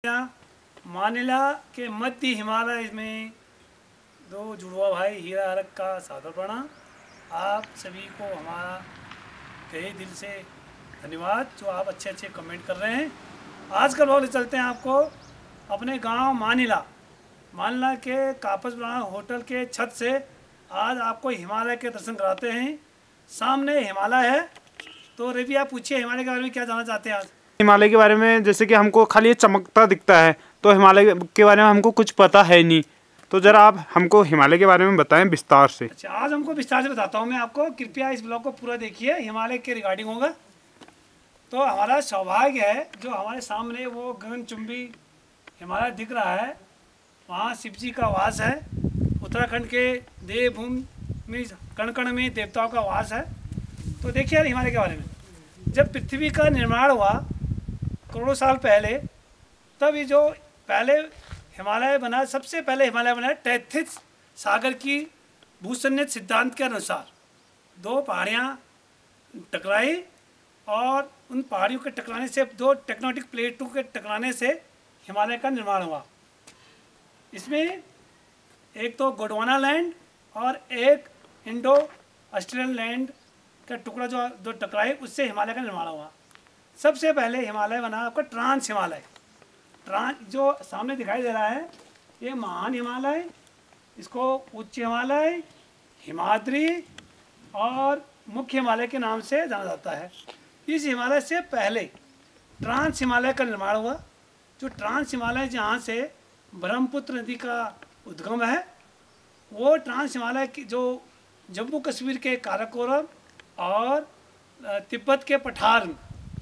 मानिला के मध्य हिमालय में दो जुड़वा भाई हीरा हरक का सादर प्रणाम। आप सभी को हमारा तहे दिल से धन्यवाद जो आप अच्छे अच्छे कमेंट कर रहे हैं। आज का ब्लॉग ले चलते हैं आपको अपने गांव मानिला के कापस बना होटल के छत से। आज आपको हिमालय के दर्शन कराते हैं। सामने हिमालय है, तो रवि आप पूछिए हिमालय के बारे में क्या जानना चाहते हैं। आज हिमालय के बारे में जैसे कि हमको खाली ये चमकता दिखता है, तो हिमालय के बारे में हमको कुछ पता है नहीं, तो ज़रा आप हमको हिमालय के बारे में बताएं विस्तार से। अच्छा, आज हमको विस्तार से बताता हूँ मैं आपको। कृपया इस ब्लॉग को पूरा देखिए, हिमालय के रिगार्डिंग होगा। तो हमारा सौभाग्य है जो हमारे सामने वो गगनचुंबी हिमालय दिख रहा है, वहाँ शिव जी का वास है। उत्तराखंड के देवभूमि में कण कण में देवताओं का वास है। तो देखिए यार हिमालय के बारे में, जब पृथ्वी का निर्माण हुआ करोड़ों साल पहले, तब ये जो पहले हिमालय बना, सबसे पहले हिमालय बना तैथिस सागर की भूसन्निध सिद्धांत के अनुसार दो पहाड़ियाँ टकराई और उन पहाड़ियों के टकराने से, दो टेक्टोनिक प्लेटों के टकराने से हिमालय का निर्माण हुआ। इसमें एक तो गोंडवाना लैंड और एक इंडो ऑस्ट्रेलियन लैंड का टुकड़ा जो दो टकराए, उससे हिमालय का निर्माण हुआ। सबसे पहले हिमालय बना आपका ट्रांस हिमालय। जो सामने दिखाई दे रहा है ये महान हिमालय, इसको उच्च हिमालय, हिमाद्री और मुख्य हिमालय के नाम से जाना जाता है। इस हिमालय से पहले ट्रांस हिमालय का निर्माण हुआ। जो ट्रांस हिमालय जहाँ से ब्रह्मपुत्र नदी का उद्गम है, वो ट्रांस हिमालय की जो जम्मू कश्मीर के काराकोरम और तिब्बत के पठार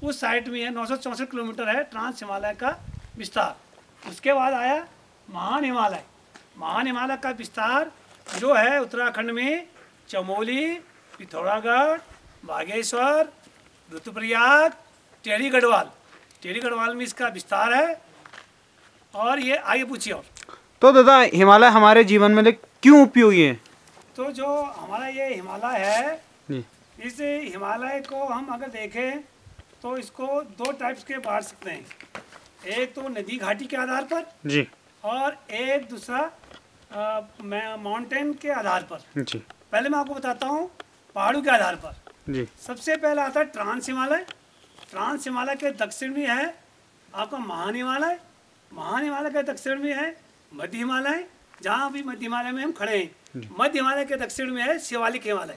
उस साइड में है। 964 किलोमीटर है ट्रांस हिमालय का विस्तार। उसके बाद आया महान हिमालय। महान हिमालय का विस्तार जो है उत्तराखंड में चमोली, पिथौरागढ़, बागेश्वर, रुद्रप्रयाग, टेढ़ी गढ़वाल में इसका विस्तार है। और ये आगे पूछिए। और तो दादा हिमालय हमारे जीवन में क्यों उपयोगी है? तो जो हमारा ये हिमालय है, इस हिमालय को हम अगर देखें तो इसको दो टाइप्स के बांट सकते हैं। एक तो नदी घाटी के आधार पर जी, और एक दूसरा माउंटेन के आधार पर जी। पहले मैं आपको बताता हूँ पहाड़ों के आधार पर जी। सबसे पहला आता है ट्रांस हिमालय। ट्रांस हिमालय के दक्षिण में है आपका महान हिमालय। महान हिमालय के दक्षिण में है मध्य हिमालय, जहाँ अभी मध्य हिमालय में हम खड़े हैं। मध्य हिमालय के दक्षिण में है शिवालिक हिमालय।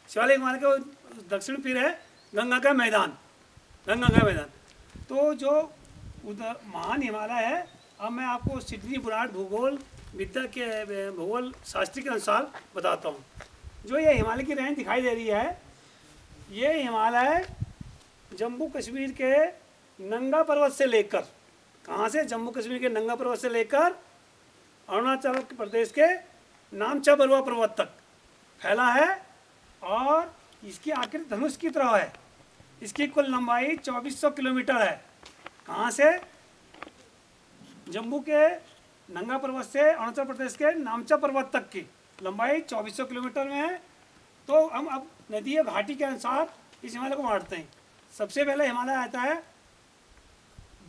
शिवालिक हिमालय के दक्षिण फिर है गंगा का मैदान। तो जो उधर महान हिमालय है, अब मैं आपको सिडनी बुराट भूगोल विद्या के भूगोल शास्त्री के अनुसार बताता हूँ। जो ये हिमालय की रेंज दिखाई दे रही है, ये हिमालय जम्मू कश्मीर के नंगा पर्वत से लेकर, कहाँ से? जम्मू कश्मीर के नंगा पर्वत से लेकर अरुणाचल प्रदेश के नामचा बरुआ पर्वत तक फैला है। और इसकी आकृति धनुष की तरह है। इसकी कुल लंबाई 2400 किलोमीटर है। कहाँ से? जम्मू के नंगा पर्वत से अरुणाचल प्रदेश के नामचा पर्वत तक की लंबाई 2400 किलोमीटर में है। तो हम अब नदी या घाटी के अनुसार इस हिमालय को बांटते हैं। सबसे पहले हिमालय आता है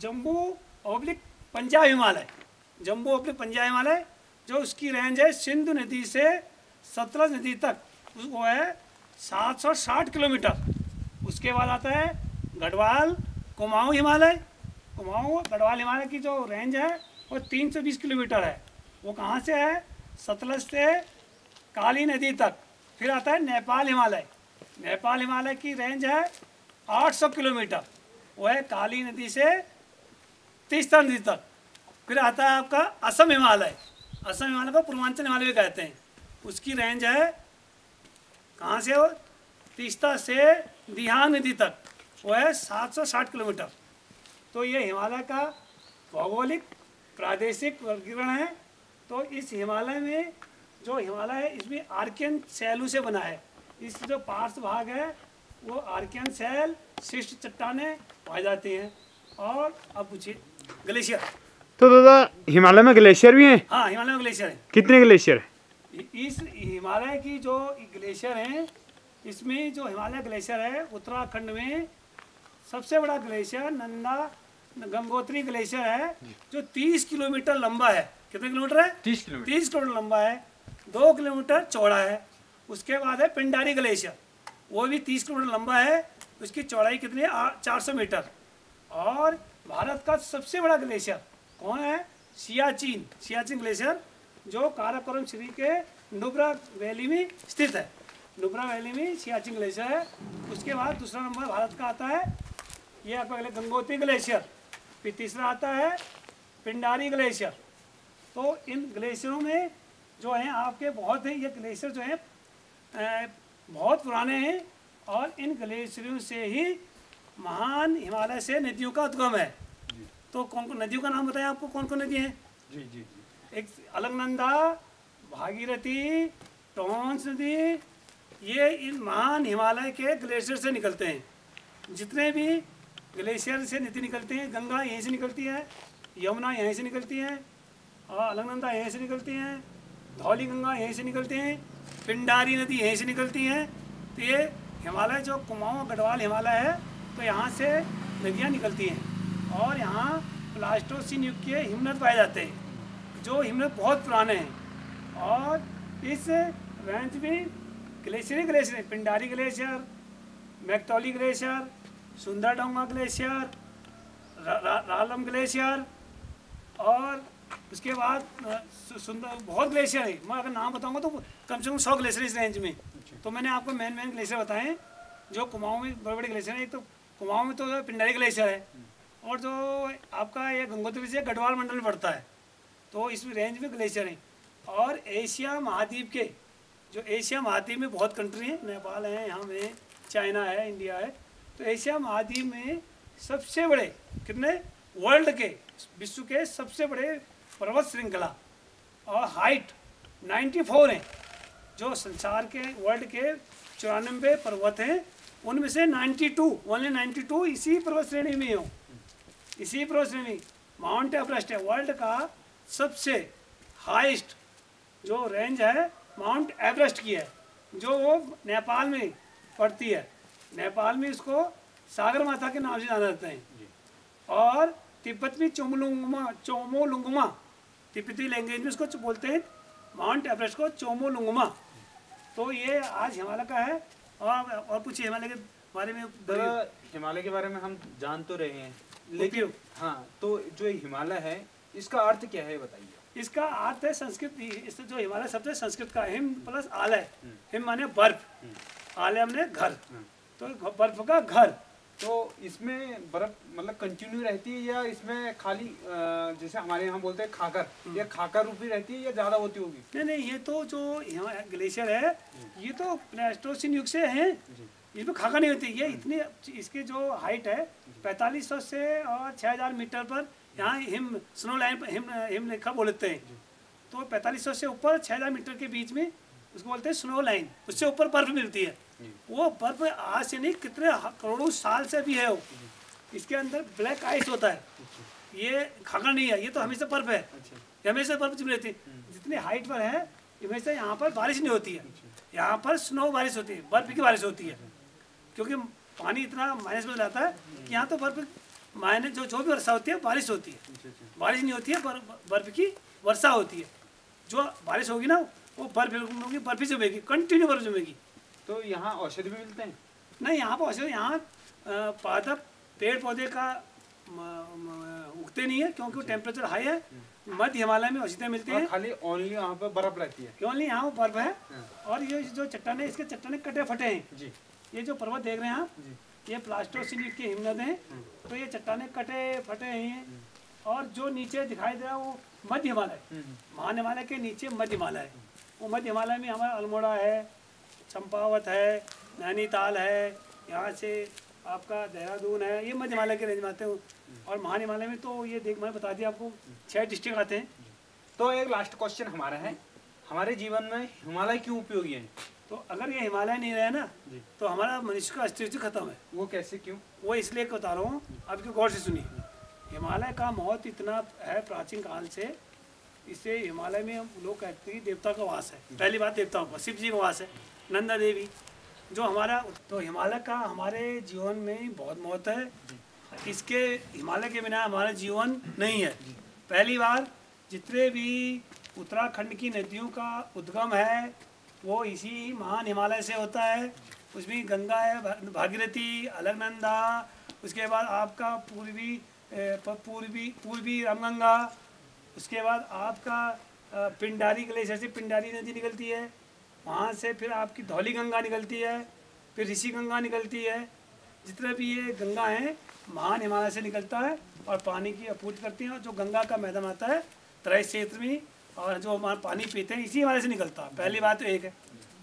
जम्मू ओब्लिक पंजाब हिमालय। जम्मू ओब्लिक पंजाब हिमालय, जो उसकी रेंज है सिंधु नदी से सतलज नदी तक, वो है 760 किलोमीटर। उसके बाद आता है गढ़वाल कुमाऊँ हिमालय। गढ़वाल हिमालय की जो रेंज है वो 320 किलोमीटर है। वो कहाँ से है? सतलज से काली नदी तक। फिर आता है नेपाल हिमालय। नेपाल हिमालय की रेंज है 800 किलोमीटर। वो है काली नदी से तीस्ता नदी तक। फिर आता है आपका असम हिमालय। असम हिमालय को पूर्वांचल हिमालय भी कहते हैं। उसकी रेंज है कहाँ से? वो तीस्ता से दिहांग नदी तक, वो है 760 किलोमीटर। तो ये हिमालय का भौगोलिक प्रादेशिक वर्गीकरण है। तो इस हिमालय में जो हिमालय है, इसमें आर्कियन शैलों से बना है। इस जो पार्श्व भाग है वो आर्कियन शैल शिष्ट चट्टानें पाई जाती हैं। और अब पूछिए ग्लेशियर। तो दादा हिमालय में ग्लेशियर भी हैं? हाँ, हिमालय में ग्लेशियर है। कितने ग्लेशियर है? इस हिमालय की जो ग्लेशियर हैं, इसमें जो हिमालय ग्लेशियर है उत्तराखंड में सबसे बड़ा ग्लेशियर नंदा गंगोत्री ग्लेशियर है जो 30 किलोमीटर लंबा है। कितने किलोमीटर है? 30 किलोमीटर। 30 किलोमीटर लंबा है, 2 किलोमीटर चौड़ा है। उसके बाद है पिंडारी ग्लेशियर, वो भी 30 किलोमीटर लंबा है, उसकी चौड़ाई कितनी है? 400 मीटर। और भारत का सबसे बड़ा ग्लेशियर कौन है? सियाचिन ग्लेशियर, जो काराकोरम श्री के नुब्रा वैली में स्थित है। नुब्रा वैली में सियाचिन ग्लेशियर है। उसके बाद दूसरा नंबर भारत का आता है ये आपका गंगोत्री ग्लेशियर, फिर तीसरा आता है पिंडारी ग्लेशियर। तो इन ग्लेशियरों में जो हैं आपके बहुत हैं, ये ग्लेशियर जो हैं बहुत पुराने हैं, और इन ग्लेशियरों से ही महान हिमालय से नदियों का उद्गम है। तो कौन कौन नदियों का नाम बताएं आपको, कौन कौन नदी हैं? जी जी जी। एक अलकनंदा, भागीरथी, टोंस नदी, ये इन महान हिमालय के ग्लेशियर से निकलते हैं। जितने भी ग्लेशियर से नदी निकलते हैं, गंगा यहीं से निकलती है, यमुना यहीं से निकलती है, और अलकनंदा यहीं से निकलती हैं, धौली गंगा यहीं से निकलती हैं, पिंडारी नदी यहीं से निकलती हैं। तो ये हिमालय जो कुमाऊं गढ़वाल हिमालय है, तो यहाँ से नदियाँ निकलती हैं। और यहाँ प्लास्टोसिन युग के हिमनद पाए जाते हैं, जो हिमनद बहुत पुराने हैं। और इस रेंज में glacier Pindari glacier, Maktoli glacier, Sundardhunga glacier, Ralam glacier, और उसके बाद सुंदर बहुत ग्लेशियर है। मैं अगर नाम बताऊंगा तो कम से कम 100 ग्लेशियर इस रेंज में। तो मैंने आपको मेन ग्लेशियर बताएं जो कुमाऊं में बड़े बड़े ग्लेशियर हैं। एक तो कुमाऊं में तो पिंडारी ग्लेशियर है, और जो आपका ये गंगोत्री ग्लेशियर गढ़वाल मंडल में पड़ता है। तो इस रेंज में ग्लेशियर हैं। और एशिया महाद्वीप के जो एशिया महाद्वीप में बहुत कंट्री हैं, नेपाल है, यहाँ में चाइना है, इंडिया है। तो एशिया महाद्वीप में सबसे बड़े कितने वर्ल्ड के विश्व के सबसे बड़े पर्वत श्रृंखला और हाइट 94 हैं। जो संसार के वर्ल्ड के 94 पर्वत हैं, उनमें से 92 ओनली 92 इसी पर्वत श्रेणी में हो। इसी पर्वत श्रेणी माउंट एवरेस्ट है वर्ल्ड का सबसे हाईएस्ट जो रेंज है, माउंट एवरेस्ट की है, जो वो नेपाल में पड़ती है। नेपाल में इसको सागर माता के नाम से जाना जाता है। और तिब्बत में चोमोलुंगमा तिब्बती लैंग्वेज में इसको बोलते हैं, माउंट एवरेस्ट को चोमोलुंगमा। तो ये आज हिमालय का है। और कुछ हिमालय के बारे में हिमालय के बारे में हम जान तो रहे हैं, लेकिन हाँ, तो जो हिमालय है इसका अर्थ क्या है बताइए। इसका अर्थ है संस्कृत, इससे जो हिमालय शब्द है संस्कृत का हिम प्लस आलय। हिम माने बर्फ, आलय माने घर, तो बर्फ का घर। तो इसमें बर्फ मतलब कंटिन्यू रहती है, या इसमें खाली जैसे हमारे यहाँ बोलते हैं खाकर, या खाकर रूपी रहती है, या ज्यादा होती होगी? नहीं, ये तो जो ग्लेशियर है ये तो प्लेस्टोसिन युग से है, इसमें खाकर नहीं होती। ये इतनी इसकी जो हाइट है 4500 से और 6000 मीटर पर यहाँ हिम स्नो लाइन हिम रेखा बोलते हैं। तो 4500 से ऊपर 6000 मीटर के बीच में उसको बोलते हैं स्नो लाइन, उससे ऊपर बर्फ मिलती है। वो बर्फ आज से नहीं कितने करोड़ों साल से भी है वो। इसके अंदर ब्लैक आइस होता है, ये खाकर नहीं है, ये तो हमेशा बर्फ है, हमेशा बर्फ जमी रहती है। जितनी हाइट पर है हमेशा यहाँ पर बारिश नहीं होती है, यहाँ पर स्नो बारिश होती है, बर्फ की बारिश होती है। क्योंकि पानी इतना माइनस में जाता है कि यहाँ तो बर्फ माइनस जो भी वर्षा होती है बारिश होती है, बारिश नहीं होती है, बर्फ की वर्षा होती है। जो बारिश होगी ना वो बर्फ ही जमेगी, कंटिन्यू बर्फ जमेगी। तो यहाँ औषधि भी मिलते हैं? नहीं, यहाँ पर औषधि यहाँ पादप पेड़ पौधे का उगते नहीं है, क्योंकि टेम्परेचर हाई है। मध्य हिमालय में औषधियाँ मिलती हैं। खाली ओनली यहाँ पर बर्फ रहती है, ओनली यहाँ पर बर्फ है। और ये जो चट्टाने, इसके चट्टाने कटे फटे हैं जी। ये जो पर्वत देख रहे हैं आप, ये प्लास्टोसिन युग के हिमनद हैं। तो ये चट्टाने कटे फटे हैं। और जो नीचे दिखाई दे रहा है वो मध्य हिमालय, महान हिमालय के नीचे मध्य हिमालय है। वो मध्य हिमालय में हमारा अल्मोड़ा है, चंपावत है, नैनीताल है, यहाँ से आपका देहरादून है, ये मध्य हिमालय के रेंज में आते हैं। और महान हिमालय में तो ये देख मैं बता दिया आपको 6 डिस्ट्रिक्ट आते हैं। तो एक लास्ट क्वेश्चन हमारा है, हमारे जीवन में हिमालय क्यों उपयोगी है? तो अगर ये हिमालय नहीं रहे ना तो हमारा मनुष्य का अस्तित्व खत्म है। वो कैसे, क्यों? वो इसलिए बता रहा हूँ, आपके गौर से सुनिए। हिमालय का महत्व इतना है प्राचीन काल से, इससे हिमालय में हम लोग कहते हैं देवता का वास है। पहली बात देवताओं का, शिव जी का वास है, नंदा देवी जो हमारा। तो हिमालय का हमारे जीवन में बहुत महत्व है। इसके हिमालय के बिना हमारा जीवन नहीं है। पहली बार जितने भी उत्तराखंड की नदियों का उद्गम है वो इसी महान हिमालय से होता है। उसमें गंगा है, भागीरथी, अलकनंदा, उसके बाद आपका पूर्वी रामगंगा, उसके बाद आपका पिंडारी ग्लेशियर से पिंडारी नदी निकलती है, वहाँ से फिर आपकी धौली गंगा निकलती है, फिर ऋषि गंगा निकलती है। जितने भी ये गंगा हैं महान हिमालय से निकलता है और पानी की आपूर्ति करती हैं। और जो गंगा का मैदान आता है तराई क्षेत्र में और जो हमारा पानी पीते हैं इसी हिमालय से निकलता है। पहली बात तो एक है।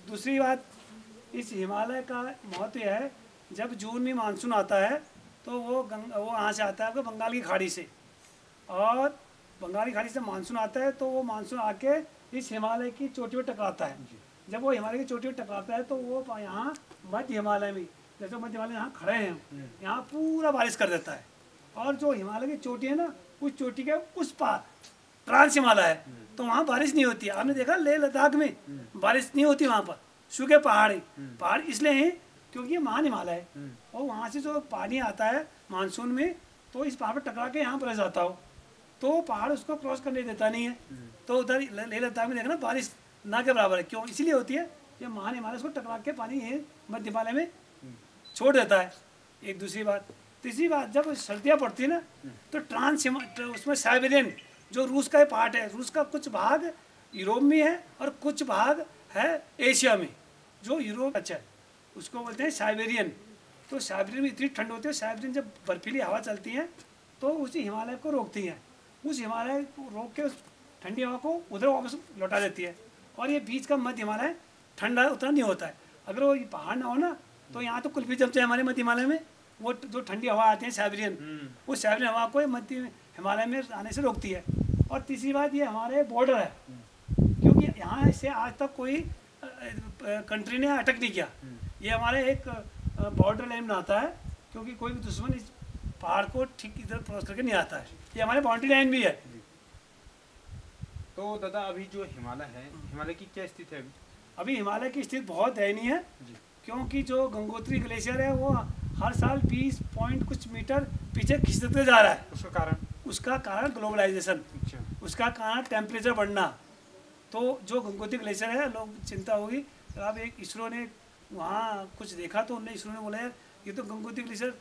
दूसरी बात, इस हिमालय का महत्व है, जब जून में मानसून आता है तो वो वहाँ से आता है आपको बंगाल की खाड़ी से, और बंगाल की खाड़ी से मानसून आता है तो वो मानसून आके इस हिमालय की चोटी पर टकराता है। जब वो हिमालय की चोटी पर टकराता है तो वो यहाँ मध्य हिमालय में, जैसे मध्य हिमालय यहाँ खड़े हैं, यहाँ पूरा बारिश कर देता है। और जो हिमालय की चोटी है ना, उस चोटी के उस पार ट्रांस हिमालय है, तो वहाँ बारिश नहीं होती है। आपने देखा लेह लद्दाख में बारिश नहीं होती, वहाँ पर सूखे पहाड़ इसलिए हैं क्योंकि ये महान हिमालय है। और वहाँ से जो पानी आता है मानसून में तो इस पहाड़ पर टकरा के यहाँ पर जाता हो तो पहाड़ उसको क्रॉस करने देता नहीं है। तो उधर लेह लद्दाख में देखना बारिश ना के बराबर है। क्यों? इसलिए होती है ये महान हिमालय उसको टकरा के पानी ये मध्य हिमालय में छोड़ देता है। एक दूसरी बात। तीसरी बात, जब सर्दियाँ पड़ती है ना तो उसमें साइबेरियन जो रूस का पार्ट है, रूस का कुछ भाग यूरोप में है और कुछ भाग है एशिया में। जो यूरोप अच्छा है उसको बोलते हैं साइबेरियन। तो साइबेरियन में इतनी ठंड होती है, साइबेरियन जब बर्फीली हवा चलती है तो उसी हिमालय को रोकती है, उस हिमालय को रोक के उस ठंडी हवा को उधर वापस लौटा देती है। और ये बीच का मध्य हिमालय ठंडा उतना नहीं होता है। अगर वो पहाड़ ना हो ना तो यहाँ तो कुल्फी जमते हैं हमारे मध्य हिमालय में, वो जो ठंडी हवा आती है साइबेरियन, उस साइबेरियन हवा को मध्य हिमालय में आने से रोकती है। और तीसरी बात, ये हमारे बॉर्डर है, क्योंकि यहाँ से आज तक कोई कंट्री ने अटैक नहीं किया। ये हमारे एक बॉर्डर लाइन में आता है, क्योंकि कोई भी दुश्मन इस पहाड़ को ठीक इधर क्रॉस करके नहीं आता है। ये हमारे बाउंड्री लाइन भी है। तो दादा अभी जो हिमालय है, हिमालय की क्या स्थिति है? अभी हिमालय की स्थिति बहुत दयनीय है, क्योंकि जो गंगोत्री ग्लेशियर है वो हर साल 20 पॉइंट कुछ मीटर पीछे खिसकते जा रहा है। उसका कारण ग्लोबलाइजेशन, उसका कारण टेम्परेचर बढ़ना। तो जो गंगोत्री ग्लेशियर है, लोग चिंता होगी। अब एक इसरो ने वहाँ कुछ देखा तो उन्हें इसरो ने बोला यार ये तो गंगोत्री ग्लेशियर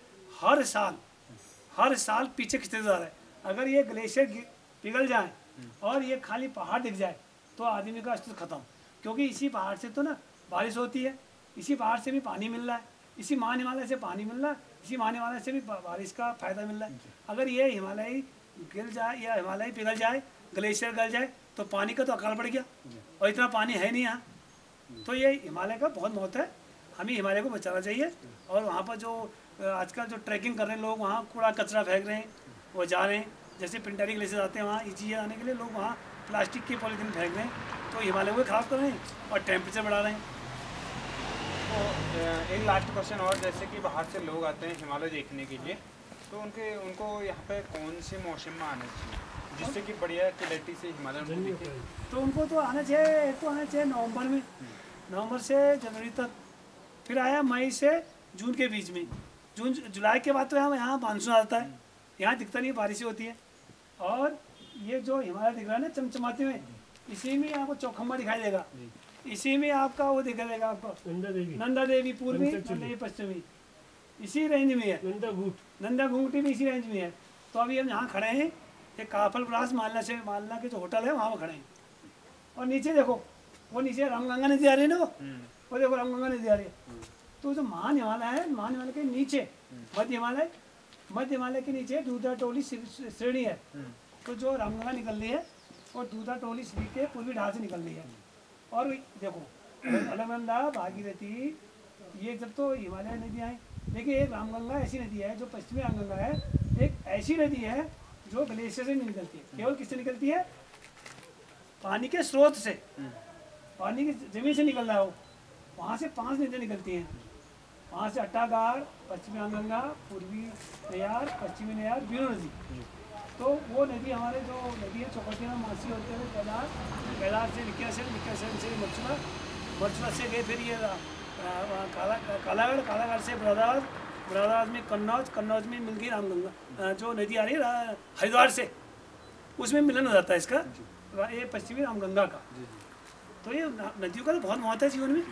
हर साल पीछे खिसकते जा रहा है। अगर ये ग्लेशियर पिघल जाए और ये खाली पहाड़ दिख जाए तो आदमी का अस्तित्व खत्म। क्योंकि इसी पहाड़ से तो ना बारिश होती है, इसी पहाड़ से भी पानी मिल रहा है, इसी महान हिमालय से पानी मिल रहा है, इसी महान हिमालय से भी बारिश का फायदा मिल रहा है। अगर ये हिमालय गिर जाए या हिमालय पिघल जाए, ग्लेशियर गल जाए तो पानी का तो अकाल पड़ गया, और इतना पानी है नहीं यहाँ। तो ये हिमालय का बहुत महत्व है, हमें हिमालय को बचाना चाहिए। और वहाँ पर जो आजकल जो ट्रैकिंग कर रहे हैं लोग, वहाँ कूड़ा कचरा फेंक रहे हैं, वो जा रहे हैं। जैसे पिंडारी ग्लेशियर आते हैं वहाँ ईजी आने के लिए लोग वहाँ प्लास्टिक की पॉलीथीन फेंक रहे हैं, तो हिमालय को खराब कर रहे हैं और टेम्परेचर बढ़ा रहे हैं। तो एक लास्ट क्वेश्चन और, जैसे कि बाहर से लोग आते हैं हिमालय देखने के लिए, तो उनको यहाँ पे कौन से मौसम में आना चाहिए जिससे कि बढ़िया क्लैरिटी से हिमालय उनको दिखे? तो उनको तो आना चाहिए, एक तो आना चाहिए नवंबर में, नवंबर से जनवरी तक, फिर आया मई से जून के बीच में। जून जुलाई के बाद तो यहाँ मानसून आता है, यहाँ दिखता नहीं, बारिशें होती है। और ये जो हिमालय दिख रहा है ना चमचमाते हुए, इसी में आपको चौखम्बा दिखाई देगा, इसी में आपका वो दिखाई देगा आपको नंदा देवी पूर्वी, नंदा देवी पश्चिमी, इसी रेंज में है। नंदा घूंगटी भी इसी रेंज में है। तो अभी हम यहाँ खड़े हैं, एक काफल ब्रास मालना के जो होटल है वहाँ पर खड़े हैं। और नीचे देखो, वो नीचे रामगंगा नदी आ रही है ना, वो देखो रामगंगा नदी आ रही है। तो जो महान हिमालय है, महान हिमालय के नीचे मध्य हिमालय के नीचे दूधा टोली श्रेणी है। तो जो रामगंगा निकल रही है और दूधा टोली श्रेणी के पूर्वी ढाल से निकल रही है। और देखो अलकनंदा, भागीरथी, ये जब तो हिमालय नदियाँ हैं, लेकिन एक रामगंगा ऐसी नदी है जो पश्चिमी रामगंगा है, एक ऐसी नदी है जो ग्लेशियर से नहीं निकलती है। केवल किससे निकलती है? पानी के स्रोत से, पानी की जमीन से निकल रहा है वो। वहाँ से 5 नदियाँ निकलती हैं, वहाँ से अट्टागार, पश्चिमी रामगंगा, पूर्वी नयार, पश्चिमी नयार, बीनो नदी। तो वो नदी हमारे जो नदी है चौकटिया मासी होते हैं कैलाश से निकियासन से मरचुला से गए, फिर ये कालागढ़ से बरदार, प्रयागराज में कन्नौज में मिल गई रामगंगा, जो नदी आ रही है हरिद्वार से, उसमें मिलन हो जाता है इसका, ये पश्चिमी रामगंगा का। तो ये नदियों का तो बहुत महत्व है जीवन में,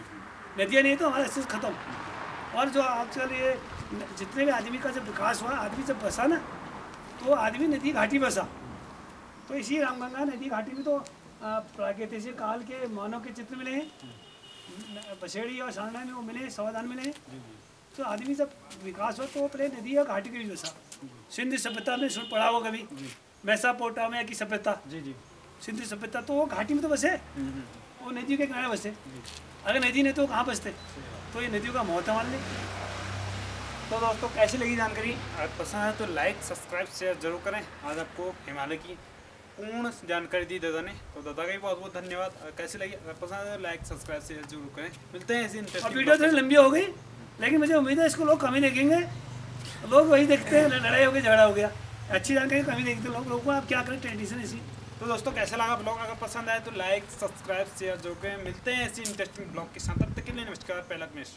नदियाँ नहीं तो हमारा अस्तित्व खत्म। और जो आजकल ये जितने भी आदमी का जब विकास हुआ, आदमी जब बसा ना, तो आदमी नदी घाटी बसा। तो इसी रामगंगा नदी घाटी में तो प्रागैतिहासिक काल के मानव के चित्र मिले हैं, बसेड़ी और सारनाथ में वो मिले, सावधान मिले हैं। तो आदमी जब विकास हुआ तो पहले नदी या घाटी के बीच बसा। सिंधु सभ्यता में सुन पढ़ा हो कभी, मेसोपोटामिया की सभ्यता, सिंधु सभ्यता, तो वो घाटी में तो बसे, वो नदी के किनारे बसे। अगर नदी नहीं तो कहाँ बसते? तो ये नदियों का महत्व मान लें। तो दोस्तों कैसी लगी जानकारी? अगर पसंद है तो लाइक सब्सक्राइब शेयर जरूर करें। आज आपको हिमालय की पूर्ण जानकारी दी दादा ने, तो दादा का भी बहुत बहुत धन्यवाद। अगर कैसी लगी, अगर पसंद है तो लाइक सब्सक्राइब शेयर जरूर करें। मिलते हैं ऐसी इंटरेस्टिंग। वीडियो थोड़ी लंबी हो गई, लेकिन मुझे उम्मीद है इसको लोग कम ही देखेंगे। लोग वही देखते हैं, लड़ाई हो गई, झगड़ा हो गया, अच्छी जानकारी कम ही देखते लोगों को। आप क्या करें, ट्रेडिशन ऐसी। तो दोस्तों कैसा लगा ब्लॉग? अगर पसंद आए तो लाइक सब्सक्राइब शेयर जरूर करें। मिलते हैं ऐसी इंटरेस्टिंग ब्लॉग के साथ, तब तक के लिए नमस्कार। पहला मिश्र।